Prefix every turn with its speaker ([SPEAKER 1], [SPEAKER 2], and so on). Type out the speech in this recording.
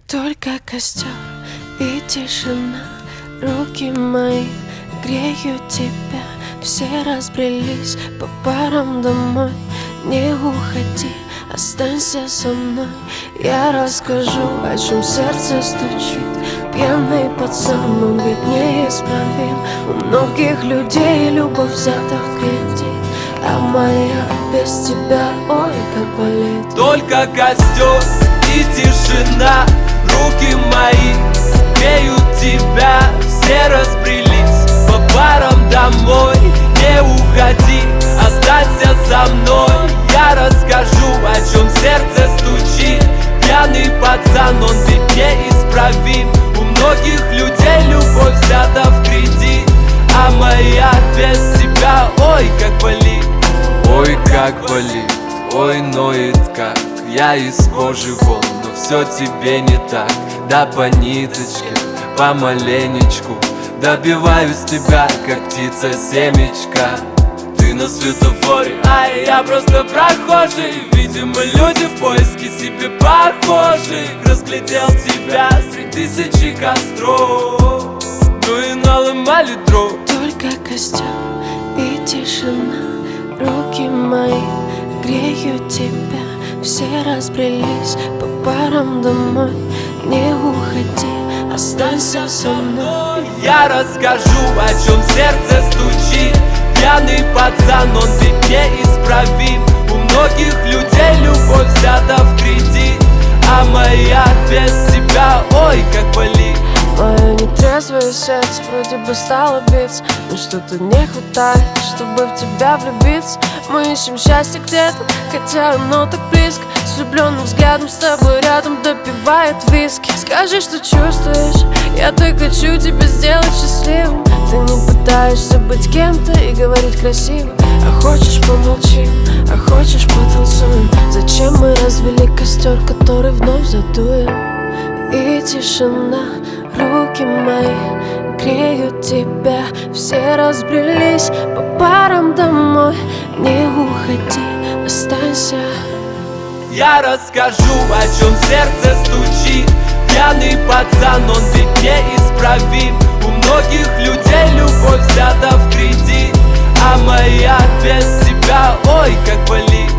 [SPEAKER 1] Только костер и тишина, руки мои греют тебя. Все разбрелись по парам домой. Не уходи, останься со мной. Я расскажу, о чем сердце стучит. Пьяный пацан, он ведь неисправим. У многих людей любовь взята в кредит, а моя без тебя, ой, как болит.
[SPEAKER 2] Только костер и тишина, руки мои греют тебя. Все разбрелись по парам домой. Не уходи, останься со мной. Я расскажу, о чем сердце стучит. Пьяный пацан, он ведь неисправим. У многих людей любовь взята в кредит, а моя без тебя, ой, как болит. Ой, как болит, ой, ноет как. Я из кожи вон, но все тебе не так. Да по ниточке, помаленечку добиваюсь тебя, как птица семечка. Ты на светофоре, а я просто прохожий. Видимо, люди в поиске себе похожих. Разглядел тебя среди тысячи костров, ну и наломали дров.
[SPEAKER 1] Только костер и тишина, руки мои греют тебя. Все разбрелись по парам домой. Не уходи, останься со мной.
[SPEAKER 2] Я расскажу, о чем сердце стучит. Пьяный пацан, он ведь неисправим. У многих людей любовь взята в кредит, а моя без тебя, ой, как болит.
[SPEAKER 1] Мое нетрезвое сердце вроде бы стало биться, но что-то не хватает, чтобы в тебя влюбиться. Мы ищем счастье где-то, хотя оно так близко. С влюбленным взглядом с тобой рядом допивает виски. Скажи, что чувствуешь, я так хочу тебя сделать счастливым. Ты не пытаешься быть кем-то и говорить красиво. А хочешь помолчим, а хочешь потанцуем. Зачем мы развели костер, который вновь задуем? И тишина, руки мои греют тебя. Все разбрелись по парам домой. Не уходи, останься.
[SPEAKER 2] Я расскажу, о чем сердце стучит. Пьяный пацан, он ведь неисправим. У многих людей любовь взята в кредит, а моя без тебя, ой, как болит.